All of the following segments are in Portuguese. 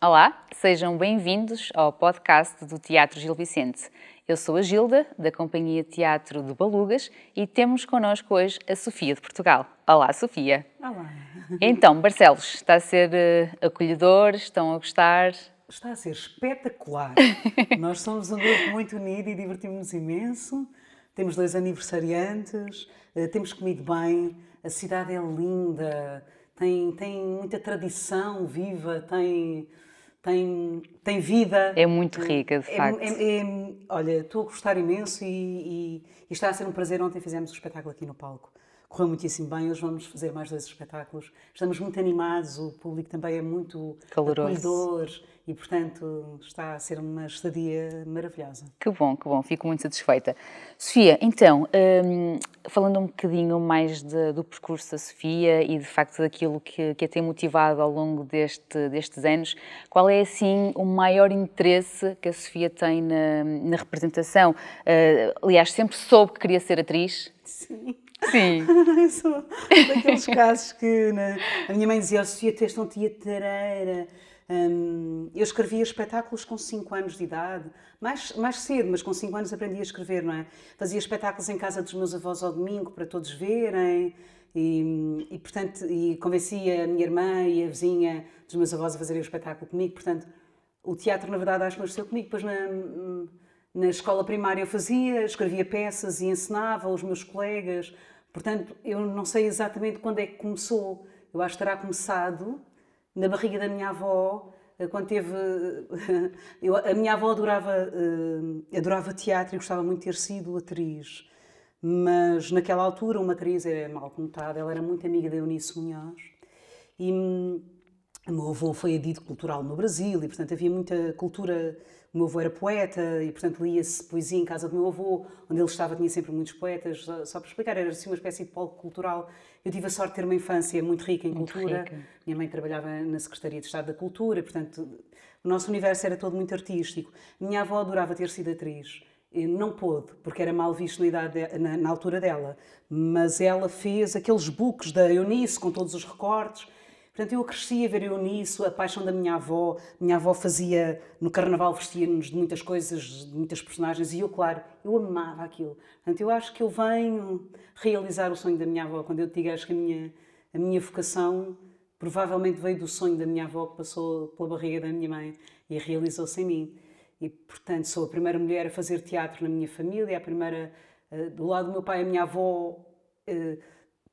Olá, sejam bem-vindos ao podcast do Teatro Gil Vicente. Eu sou a Gilda, da Companhia Teatro de Balugas, e temos connosco hoje a Sofia de Portugal. Olá, Sofia. Olá. Então, Barcelos, está a ser acolhedor? Estão a gostar? Está a ser espetacular. Nós somos um grupo muito unido e divertimos-nos imenso. Temos 2 aniversariantes, temos comido bem, a cidade é linda, tem muita tradição viva, tem vida. É muito rica, de facto. Olha, estou a gostar imenso e está a ser um prazer. Ontem fizemos o espetáculo aqui no palco. Correu muitíssimo bem, hoje vamos fazer mais 2 espetáculos. Estamos muito animados, o público também é muito Caloroso. acolhedor e, portanto, está a ser uma estadia maravilhosa. Que bom, fico muito satisfeita. Sofia, então, falando um bocadinho mais do percurso da Sofia e de facto daquilo que a tem motivado ao longo destes anos, qual é assim o maior interesse que a Sofia tem na representação? Aliás, sempre soube que queria ser atriz? Sim. Sim. Eu sou daqueles casos que a minha mãe dizia: Sofia, tu és tão teatreira. Eu escrevia espetáculos com 5 anos de idade, mais cedo, mas com 5 anos aprendi a escrever, não é? Fazia espetáculos em casa dos meus avós ao domingo para todos verem portanto, convencia a minha irmã e a vizinha dos meus avós a fazerem o espetáculo comigo. Portanto, o teatro, na verdade, acho que nasceu comigo. Depois, na escola primária eu escrevia peças e ensinava aos meus colegas. Portanto, eu não sei exatamente quando é que começou. Eu acho que terá começado na barriga da minha avó, quando teve... a minha avó adorava teatro e gostava muito de ter sido atriz. Mas naquela altura uma atriz é mal conotada, ela era muito amiga da Eunice Munhoz. E o meu avô foi adido cultural no Brasil e, portanto, havia muita cultura. O meu avô era poeta e, portanto, lia-se poesia em casa do meu avô, onde ele estava, tinha sempre muitos poetas. Só para explicar, era assim uma espécie de polo cultural. Eu tive a sorte de ter uma infância muito rica em cultura. Rica. Minha mãe trabalhava na Secretaria de Estado da Cultura, portanto, o nosso universo era todo muito artístico. Minha avó adorava ter sido atriz. Não pôde, porque era mal visto na altura dela, mas ela fez aqueles books da Eunice com todos os recortes. Portanto, eu cresci a ver Eunice, a paixão da minha avó. Minha avó fazia, no carnaval, vestia-nos de muitas coisas, de muitas personagens, e eu, claro, eu amava aquilo. Portanto, eu acho que eu venho realizar o sonho da minha avó. Quando eu te digo, acho que a minha vocação provavelmente veio do sonho da minha avó, que passou pela barriga da minha mãe e realizou-se em mim. E, portanto, sou a primeira mulher a fazer teatro na minha família, a primeira... Do lado do meu pai, a minha avó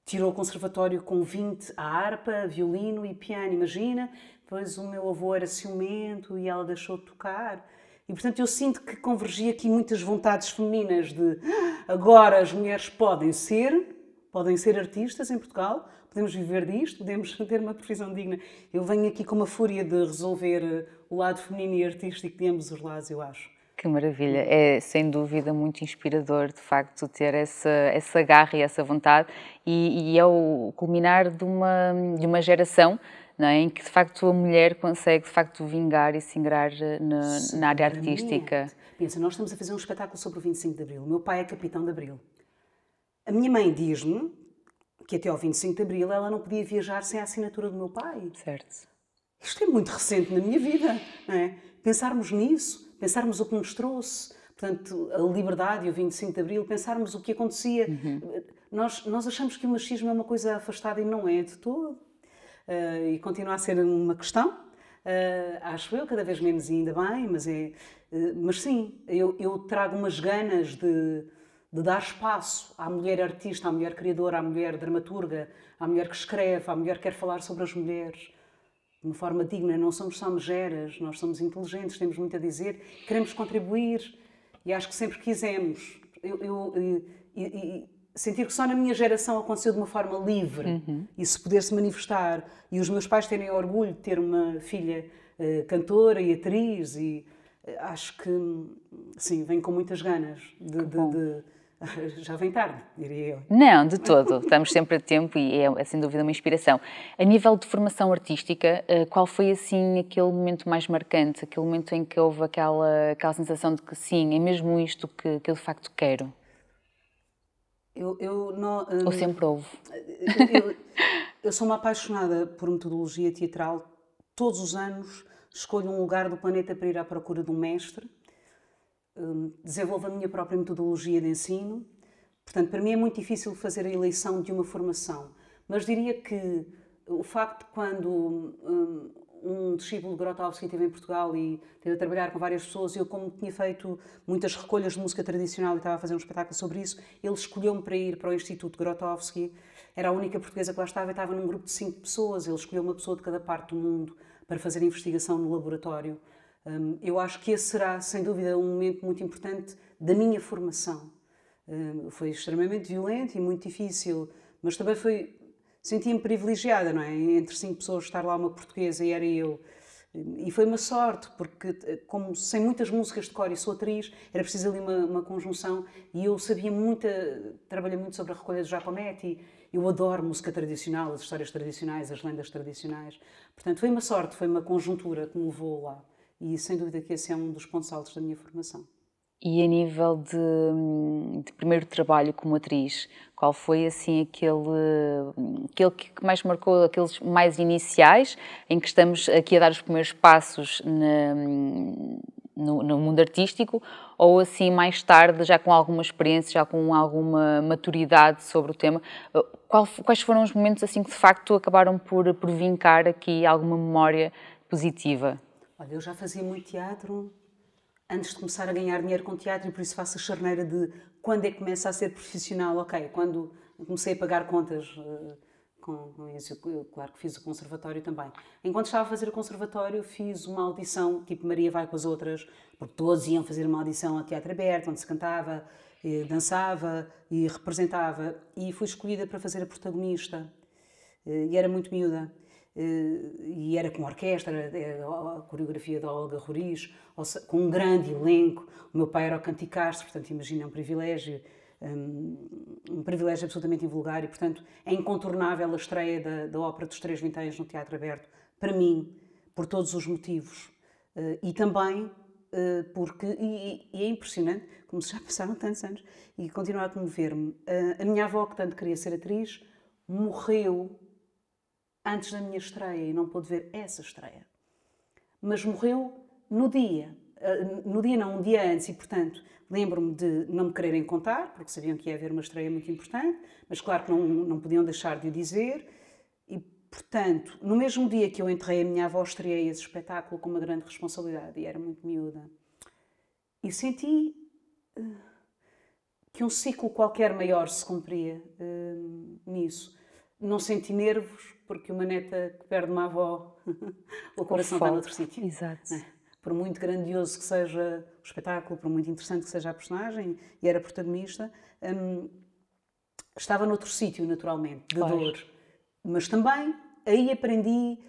tirou o conservatório com 20 a harpa, violino e piano, imagina. Depois o meu avô era ciumento e ela deixou de tocar. E, portanto, eu sinto que convergi aqui muitas vontades femininas de agora as mulheres podem ser artistas em Portugal, podemos viver disto, podemos ter uma profissão digna. Eu venho aqui com uma fúria de resolver o lado feminino e artístico de ambos os lados, eu acho. Que maravilha, é sem dúvida muito inspirador, de facto, ter essa garra e essa vontade, e é o culminar de uma geração, não é, em que de facto a mulher consegue de facto vingar e se ingrar na área artística. Pensa, nós estamos a fazer um espetáculo sobre o 25 de Abril, o meu pai é capitão de Abril. A minha mãe diz-me que até ao 25 de Abril ela não podia viajar sem a assinatura do meu pai. Certo. Isto é muito recente na minha vida, não é? Pensarmos nisso, pensarmos o que nos trouxe, portanto, a liberdade e o 25 de Abril, pensarmos o que acontecia. Nós achamos que o machismo é uma coisa afastada e não é de todo. E continua a ser uma questão, acho eu, cada vez menos e ainda bem, mas sim, eu trago umas ganas de dar espaço à mulher artista, à mulher criadora, à mulher dramaturga, à mulher que escreve, à mulher que quer falar sobre as mulheres de uma forma digna. Não somos só megeras, nós somos inteligentes, temos muito a dizer, queremos contribuir e acho que sempre quisemos. Sentir que só na minha geração aconteceu de uma forma livre e se poder-se manifestar, e os meus pais terem orgulho de ter uma filha cantora e atriz, e acho que sim, venho com muitas ganas já vem tarde, diria eu. Não, de todo. Estamos sempre a tempo e é sem dúvida uma inspiração. A nível de formação artística, qual foi assim aquele momento mais marcante, aquele momento em que houve aquela sensação de que sim, é mesmo isto que eu de facto quero? Ou sempre houve? Eu sou uma apaixonada por metodologia teatral. Todos os anos escolho um lugar do planeta para ir à procura de um mestre, desenvolvo a minha própria metodologia de ensino. Portanto, para mim é muito difícil fazer a eleição de uma formação, mas diria que o facto de quando um discípulo de Grotowski esteve em Portugal e esteve a trabalhar com várias pessoas, eu como tinha feito muitas recolhas de música tradicional e estava a fazer um espetáculo sobre isso, ele escolheu-me para ir para o Instituto de Grotowski. Era a única portuguesa que lá estava e estava num grupo de 5 pessoas. Ele escolheu uma pessoa de cada parte do mundo para fazer investigação no laboratório. Eu acho que esse será, sem dúvida, um momento muito importante da minha formação. Foi extremamente violento e muito difícil, mas também senti-me privilegiada, não é? Entre 5 pessoas estar lá uma portuguesa e era eu. E foi uma sorte, porque como sei muitas músicas de cor e sou atriz, era preciso ali uma conjunção, e eu trabalhei muito sobre a recolha do Giacometti. Eu adoro música tradicional, as histórias tradicionais, as lendas tradicionais. Portanto, foi uma sorte, foi uma conjuntura que me levou lá. E sem dúvida que esse é um dos pontos altos da minha formação. E a nível de primeiro trabalho como atriz, qual foi assim aquele que mais marcou, aqueles mais iniciais, em que estamos aqui a dar os primeiros passos no mundo artístico, ou assim mais tarde, já com alguma experiência, já com alguma maturidade sobre o tema? Quais foram os momentos assim que de facto acabaram por vincar aqui alguma memória positiva? Olha, eu já fazia muito teatro antes de começar a ganhar dinheiro com teatro, e por isso faço a charneira de quando é que começa a ser profissional. Ok, quando comecei a pagar contas com isso, eu, claro que fiz o conservatório também. Enquanto estava a fazer o conservatório, fiz uma audição, tipo Maria vai com as outras, porque todos iam fazer uma audição a teatro aberto, onde se cantava, dançava e representava, e fui escolhida para fazer a protagonista, e era muito miúda. E era com orquestra, a coreografia da Olga Roriz, com um grande elenco. O meu pai era o Canticastro, portanto, imagina, um privilégio absolutamente invulgar, e, portanto, é incontornável a estreia da Ópera dos Três Vinténs no Teatro Aberto, para mim, por todos os motivos. E também porque, e é impressionante, como se já passaram tantos anos, e continua a comover-me, a minha avó, que tanto queria ser atriz, morreu antes da minha estreia e não pôde ver essa estreia. Mas morreu no dia não, um dia antes, e portanto lembro-me de não me quererem contar, porque sabiam que ia haver uma estreia muito importante, mas claro que não podiam deixar de o dizer, e portanto, no mesmo dia que eu enterrei a minha avó, estreiei esse espetáculo com uma grande responsabilidade, e era muito miúda. E senti que um ciclo qualquer maior se cumpria nisso. Não senti nervos, porque uma neta que perde uma avó, o coração vai noutro sítio. Exato. Por muito grandioso que seja o espetáculo, por muito interessante que seja a personagem, e era protagonista, estava noutro sítio, naturalmente, de dor. Mas também aí aprendi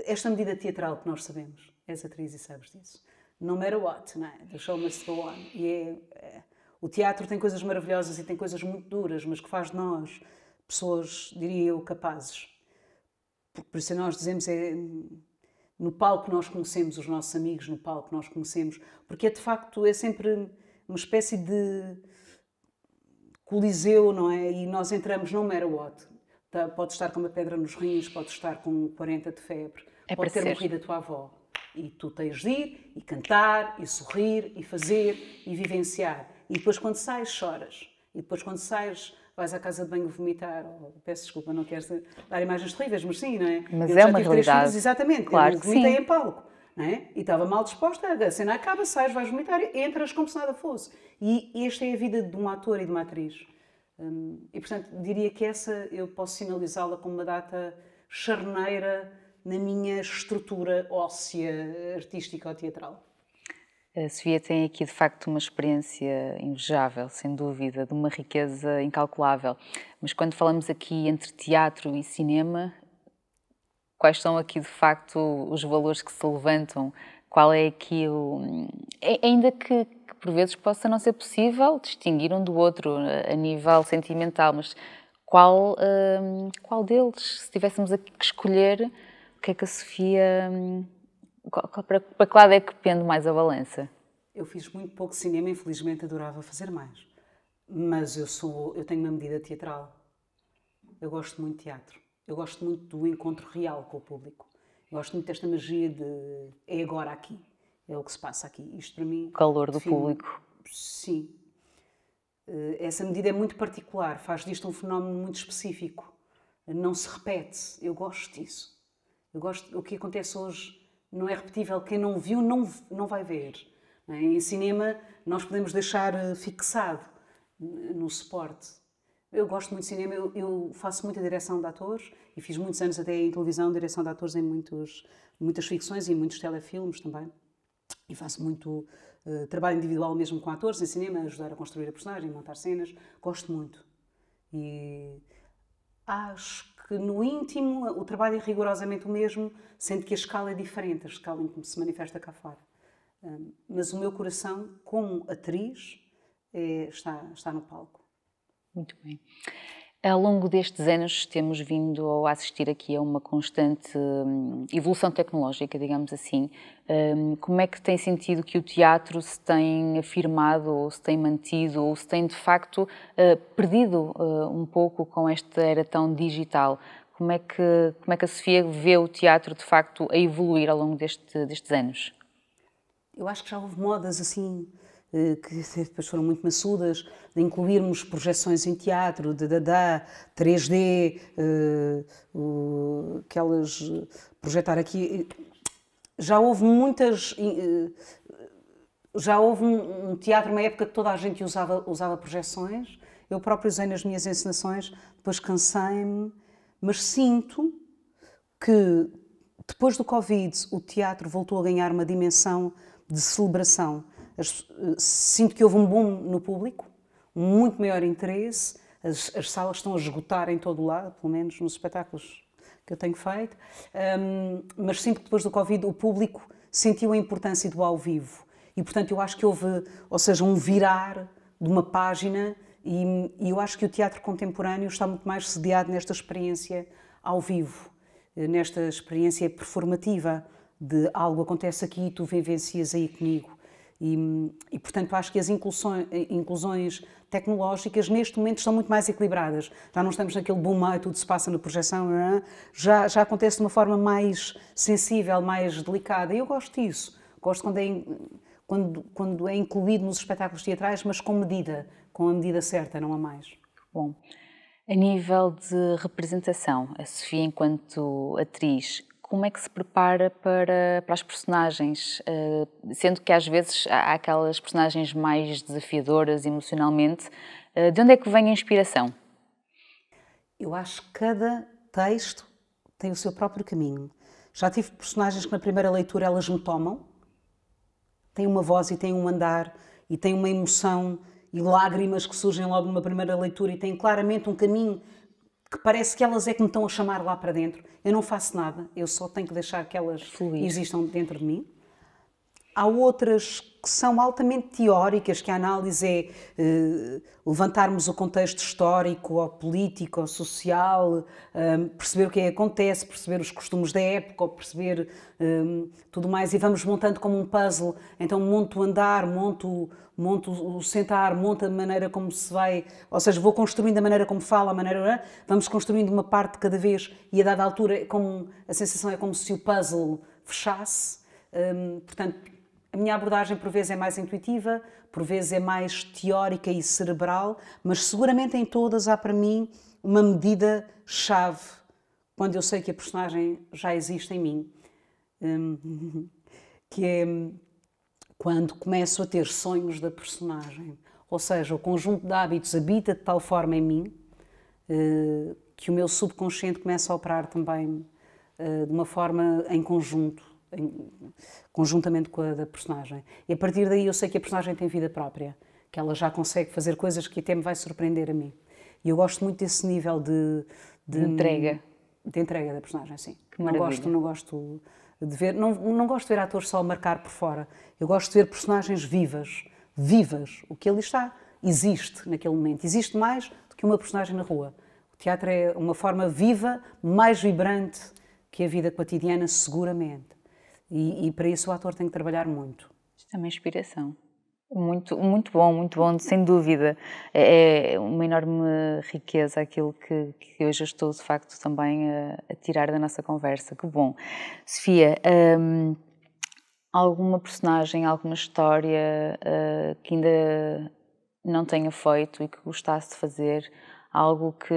esta medida teatral que nós sabemos. És atriz e sabes disso. No matter what, não é? The show must go on. E o teatro tem coisas maravilhosas e tem coisas muito duras, mas que faz de nós pessoas, diria eu, capazes. Por isso nós dizemos, no palco nós conhecemos os nossos amigos, no palco nós conhecemos, porque de facto é sempre uma espécie de coliseu, não é? E nós entramos no matter what. Pode estar com uma pedra nos rins, pode estar com 40 de febre, pode ter morrido a tua avó. E tu tens de ir, e cantar, e sorrir, e fazer, e vivenciar. E depois quando sais, choras. E depois quando sais, vais à casa de banho vomitar. Peço desculpa, não quero dar imagens terríveis, mas sim, não é? Mas eu é uma realidade. Filhos, exatamente, claro eu vomitei em palco. Não é? E estava mal disposta, a cena acaba, sais, vais vomitar, entras como se nada fosse. E esta é a vida de um ator e de uma atriz. E portanto, diria que essa eu posso sinalizá-la como uma data charneira na minha estrutura óssea, artística ou teatral. A Sofia tem aqui, de facto, uma experiência invejável, sem dúvida, de uma riqueza incalculável. Mas quando falamos aqui entre teatro e cinema, quais são aqui, de facto, os valores que se levantam? Qual é aqui ainda que por vezes possa não ser possível distinguir um do outro a nível sentimental, mas qual deles, se tivéssemos aqui que escolher, o que é que a Sofia... Para que lado é que pende mais a balança? Eu fiz muito pouco cinema, infelizmente adorava fazer mais. Mas eu tenho uma medida teatral. Eu gosto muito de teatro. Eu gosto muito do encontro real com o público. Gosto muito desta magia de é agora aqui, é o que se passa aqui. Isto para mim... O calor do define... público. Sim. Essa medida é muito particular, faz disto um fenómeno muito específico. Não se repete, eu gosto disso. Eu gosto, o que acontece hoje não é repetível, quem não viu não vai ver. Em cinema nós podemos deixar fixado no suporte. Eu gosto muito de cinema, eu faço muita direção de atores e fiz muitos anos até em televisão, direção de atores em muitas ficções e muitos telefilmes também. E faço muito trabalho individual mesmo com atores em cinema, ajudar a construir a personagem, montar cenas. Gosto muito. E acho que no íntimo o trabalho é rigorosamente o mesmo, sendo que a escala é diferente, a escala em que se manifesta cá fora. Mas o meu coração, como atriz, está no palco. Muito bem. Ao longo destes anos temos vindo a assistir aqui a uma constante evolução tecnológica, digamos assim. Como é que tem sentido que o teatro se tem afirmado, ou se tem mantido, ou se tem de facto perdido um pouco com esta era tão digital? Como é que a Sofia vê o teatro de facto a evoluir ao longo destes anos? Eu acho que já houve modas assim, que depois foram muito maçudas, de incluirmos projeções em teatro, de 3D, aquelas, projetar aqui. Já houve muitas. Já houve um teatro, uma época que toda a gente usava projeções. Eu próprio usei nas minhas encenações, depois cansei-me, mas sinto que depois do Covid o teatro voltou a ganhar uma dimensão de celebração. Sinto que houve um boom no público, um muito maior interesse, as salas estão a esgotar em todo o lado, pelo menos nos espetáculos que eu tenho feito, mas sinto que depois do Covid o público sentiu a importância do ao vivo e, portanto, eu acho que houve, ou seja, um virar de uma página e eu acho que o teatro contemporâneo está muito mais sediado nesta experiência ao vivo, nesta experiência performativa de algo acontece aqui e tu vivencias aí comigo. E, portanto, acho que as inclusões tecnológicas neste momento estão muito mais equilibradas. Já não estamos naquele boom, tudo se passa na projeção, já acontece de uma forma mais sensível, mais delicada. E eu gosto disso. Gosto quando é incluído nos espetáculos teatrais, mas com a medida certa, não há mais. Bom, a nível de representação, a Sofia enquanto atriz, como é que se prepara para as personagens, sendo que às vezes há aquelas personagens mais desafiadoras emocionalmente, de onde é que vem a inspiração? Eu acho que cada texto tem o seu próprio caminho. Já tive personagens que na primeira leitura elas me tomam, têm uma voz e têm um andar e têm uma emoção e lágrimas que surgem logo numa primeira leitura e têm claramente um caminho que parece que elas é que me estão a chamar lá para dentro. Eu não faço nada, eu só tenho que deixar que elas existam dentro de mim. Há outras que são altamente teóricas, que a análise é levantarmos o contexto histórico, ou político, ou social, perceber o que acontece, perceber os costumes da época, ou perceber tudo mais, e vamos montando como um puzzle. Então monto o andar, monto o sentar, monto a maneira como se vai, ou seja, vou construindo a maneira como fala, vamos construindo uma parte de cada vez, e a dada altura a sensação é como se o puzzle fechasse. Portanto, a minha abordagem por vezes é mais intuitiva, por vezes é mais teórica e cerebral, mas seguramente em todas há para mim uma medida-chave, quando eu sei que a personagem já existe em mim, que é quando começo a ter sonhos da personagem, ou seja, o conjunto de hábitos habita de tal forma em mim que o meu subconsciente começa a operar também de uma forma em conjunto, conjuntamente com a da personagem. E a partir daí eu sei que a personagem tem vida própria, que ela já consegue fazer coisas que até me vai surpreender a mim. E eu gosto muito desse nível de entrega. De entrega da personagem, sim. Não gosto de ver, não gosto de ver atores só a marcar por fora. Eu gosto de ver personagens vivas. O que ali está existe naquele momento. Existe mais do que uma personagem na rua. O teatro é uma forma viva, mais vibrante que a vida cotidiana, seguramente. E para isso o ator tem que trabalhar muito. Isto é uma inspiração. muito bom, sem dúvida. É uma enorme riqueza aquilo que hoje eu estou, de facto, também a tirar da nossa conversa. Que bom. Sofia, alguma personagem, alguma história que ainda não tenha feito e que gostasse de fazer? Algo que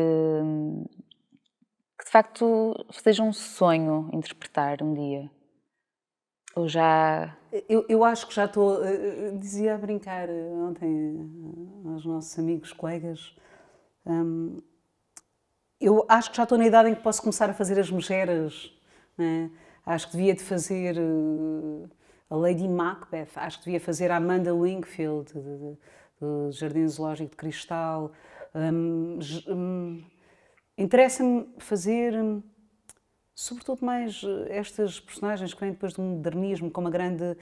de facto seja um sonho interpretar um dia? Ou já. Eu acho que já estou, dizia a brincar ontem aos nossos amigos, colegas, eu acho que já estou na idade em que posso começar a fazer as megeras, né? Acho que devia de fazer a Lady Macbeth, acho que devia fazer a Amanda Wingfield, do Jardim Zoológico de Cristal. Interessa-me fazer, sobretudo, mais estas personagens que vêm depois do modernismo, como a grande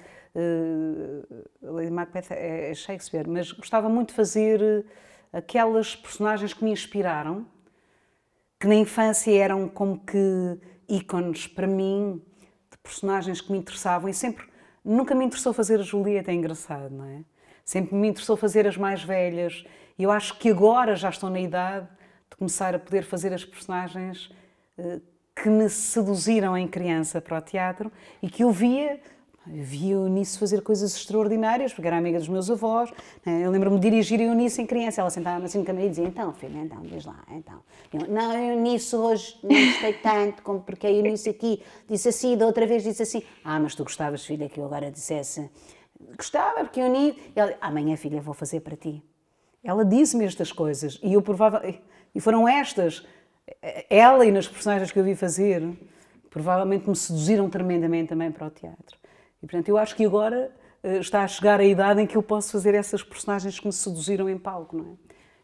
Lady Macbeth é Shakespeare, mas gostava muito de fazer aquelas personagens que me inspiraram, que na infância eram como que ícones para mim, de personagens que me interessavam, e sempre, nunca me interessou fazer a Julieta, é engraçado, não é? Sempre me interessou fazer as mais velhas, e eu acho que agora já estou na idade de começar a poder fazer as personagens que me seduziram em criança para o teatro e que eu via Eunice fazer coisas extraordinárias, porque era amiga dos meus avós. Eu lembro-me de dirigir a Eunice em criança. Ela sentava-me assim no camarim e dizia: então, filha, então, diz lá, então. Eu, não, a Eunice hoje não gostei tanto, como porque a Eunice aqui disse assim, da outra vez disse assim. Ah, mas tu gostavas, filha, que eu agora dissesse. Gostava, porque a Eunice... Ela, amanhã, filha, vou fazer para ti. Ela disse-me estas coisas e eu e foram estas, ela e nas personagens que eu vi fazer, provavelmente me seduziram tremendamente também para o teatro. E, portanto, eu acho que agora está a chegar a idade em que eu posso fazer essas personagens que me seduziram em palco, não é?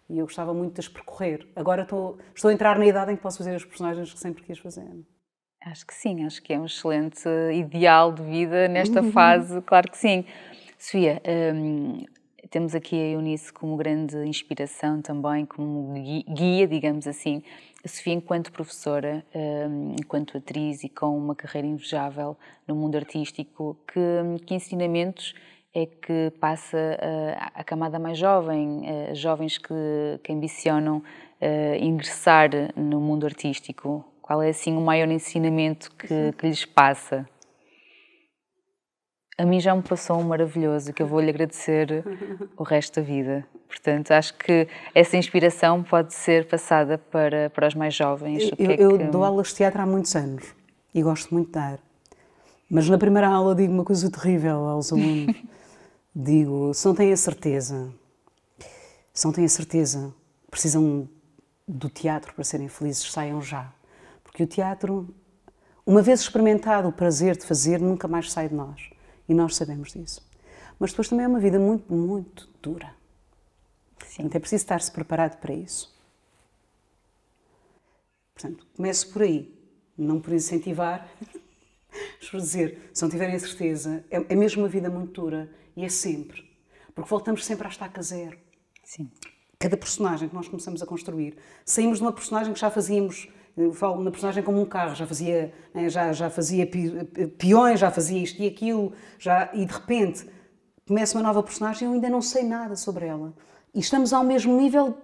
E eu gostava muito de as percorrer. Agora estou a entrar na idade em que posso fazer as personagens que sempre quis fazer. Acho que sim, acho que é um excelente ideal de vida nesta fase, claro que sim. Sofia, temos aqui a Eunice como grande inspiração também, como guia, digamos assim. A Sofia, enquanto professora, enquanto atriz e com uma carreira invejável no mundo artístico, que ensinamentos é que passa à camada mais jovem, jovens que ambicionam ingressar no mundo artístico? Qual é, assim, o maior ensinamento que lhes passa? A mim já me passou um maravilhoso, que eu vou-lhe agradecer o resto da vida. Portanto, acho que essa inspiração pode ser passada para os mais jovens. Eu dou aulas de teatro há muitos anos e gosto muito de dar. Mas na primeira aula digo uma coisa terrível aos alunos. Digo, se não têm a certeza, precisam do teatro para serem felizes, saiam já. Porque o teatro, uma vez experimentado o prazer de fazer, nunca mais sai de nós. E nós sabemos disso. Mas depois também é uma vida muito, muito dura. Sim. Então é preciso estar-se preparado para isso. Portanto, começo por aí. Não por incentivar, mas por dizer, se não tiverem a certeza, é mesmo uma vida muito dura. E é sempre. Porque voltamos sempre à estaca zero. Sim. Cada personagem que nós começamos a construir, saímos de uma personagem que já fazíamos... Eu falo na personagem como um carro, já fazia peões, já fazia isto e aquilo, e de repente começa uma nova personagem e eu ainda não sei nada sobre ela. E estamos ao mesmo nível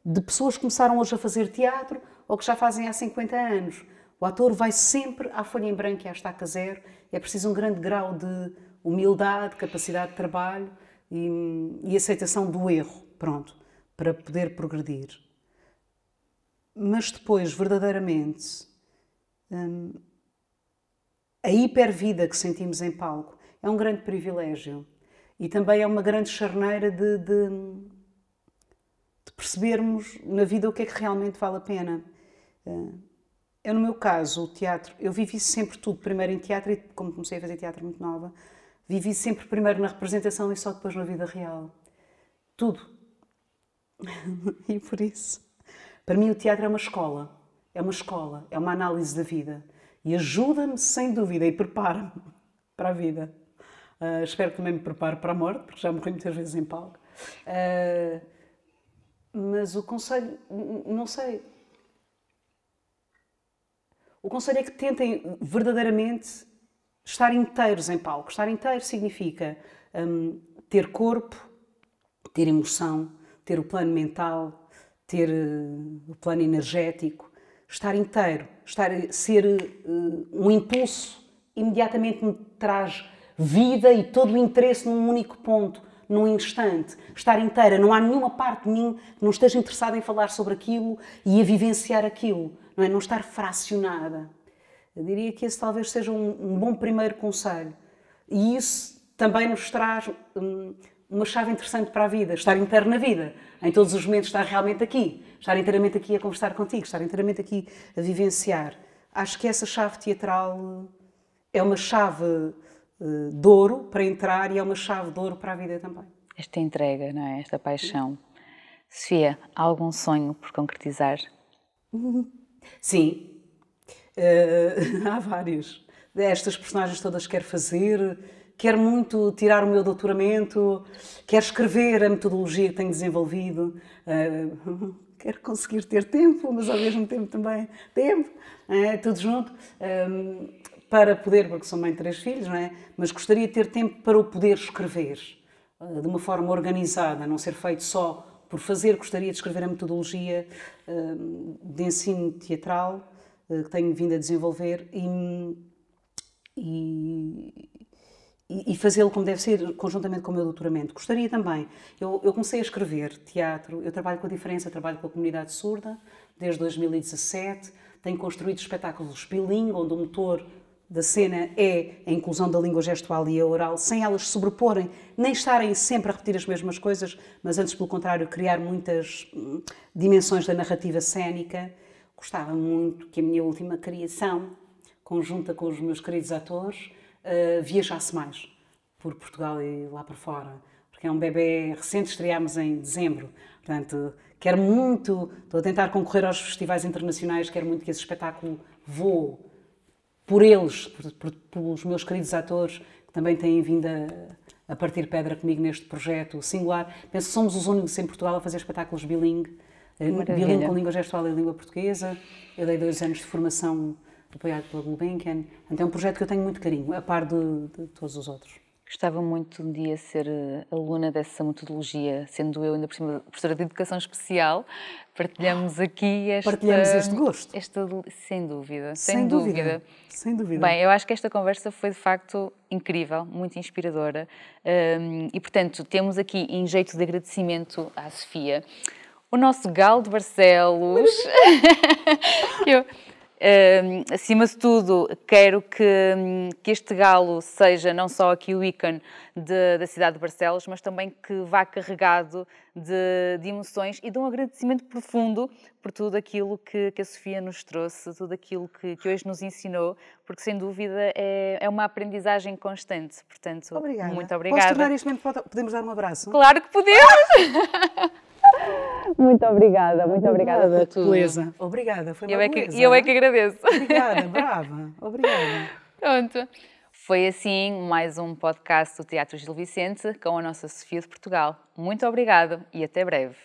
de pessoas que começaram hoje a fazer teatro ou que já fazem há 50 anos. O ator vai sempre à folha em branco e à estaca zero. É preciso um grande grau de humildade, capacidade de trabalho e aceitação do erro, pronto, para poder progredir. Mas depois, verdadeiramente, a hipervida que sentimos em palco é um grande privilégio e também é uma grande charneira de percebermos na vida o que é que realmente vale a pena. Eu, no meu caso, o teatro, eu vivi sempre tudo primeiro em teatro e, como comecei a fazer teatro muito nova, vivi sempre primeiro na representação e só depois na vida real. Tudo. E por isso... Para mim o teatro é uma escola, é uma análise da vida e ajuda-me sem dúvida e prepara-me para a vida. Espero que também me prepare para a morte, porque já morri muitas vezes em palco. Mas o conselho, não sei. O conselho é que tentem verdadeiramente estar inteiros em palco. Estar inteiro significa ter corpo, ter emoção, ter o plano mental, ter o plano energético, estar inteiro, ser um impulso, imediatamente me traz vida e todo o interesse num único ponto, num instante. Estar inteira, não há nenhuma parte de mim que não esteja interessada em falar sobre aquilo e a vivenciar aquilo, não é? Não estar fracionada. Eu diria que esse talvez seja um bom primeiro conselho. E isso também nos traz uma chave interessante para a vida, estar inteiro na vida, em todos os momentos estar realmente aqui, estar inteiramente aqui a conversar contigo, estar inteiramente aqui a vivenciar. Acho que essa chave teatral é uma chave de ouro para entrar e é uma chave de ouro para a vida também. Esta entrega, não é? Esta paixão. Sofia, há algum sonho por concretizar? Sim, há vários. Estas personagens todas quero fazer, quero muito tirar o meu doutoramento, quero escrever a metodologia que tenho desenvolvido, quero conseguir ter tempo, mas ao mesmo tempo também tempo, tudo junto, para poder, porque sou mãe de 3 filhos, não é? Mas gostaria de ter tempo para o poder escrever, de uma forma organizada, não ser feito só por fazer. Gostaria de escrever a metodologia de ensino teatral que tenho vindo a desenvolver e fazê-lo como deve ser, conjuntamente com o meu doutoramento. Gostaria também, eu comecei a escrever teatro, eu trabalho com a diferença, trabalho com a comunidade surda, desde 2017, tenho construído espetáculos bilingue, onde o motor da cena é a inclusão da língua gestual e a oral, sem elas se sobreporem, nem estarem sempre a repetir as mesmas coisas, mas antes, pelo contrário, criar muitas dimensões da narrativa cénica. Gostava muito que a minha última criação, conjunta com os meus queridos atores, viajasse mais por Portugal e lá para fora, porque é um bebê recente, estreámos em dezembro, portanto, quero muito, estou a tentar concorrer aos festivais internacionais, quero muito que esse espetáculo voe por eles, pelos meus queridos atores, que também têm vindo a partir pedra comigo neste projeto singular. Penso que somos os únicos em Portugal a fazer espetáculos bilingue, bilingue com língua gestual e língua portuguesa. Eu dei 2 anos de formação apoiado pela Gulbenkian. Então é um projeto que eu tenho muito carinho, a par de todos os outros. Gostava muito de um dia ser aluna dessa metodologia, sendo eu ainda por cima professora de Educação Especial. Partilhamos aqui Partilhamos este gosto. Sem dúvida. Sem dúvida. Bem, eu acho que esta conversa foi de facto incrível, muito inspiradora. E, portanto, temos aqui, em jeito de agradecimento à Sofia, o nosso Galo de Barcelos. Acima de tudo, quero que este galo seja não só aqui o ícone da cidade de Barcelos, mas também que vá carregado de emoções e de um agradecimento profundo por tudo aquilo que a Sofia nos trouxe, tudo aquilo que hoje nos ensinou, porque sem dúvida é uma aprendizagem constante. Portanto, obrigada. Muito obrigada. Posso tornar este momento? Podemos dar um abraço? Claro que podemos! Muito obrigada por tudo. Beleza. Obrigada, foi uma beleza. Eu é que agradeço. Obrigada, brava. Obrigada. Pronto. Foi assim mais um podcast do Teatro Gil Vicente com a nossa Sofia de Portugal. Muito obrigada e até breve.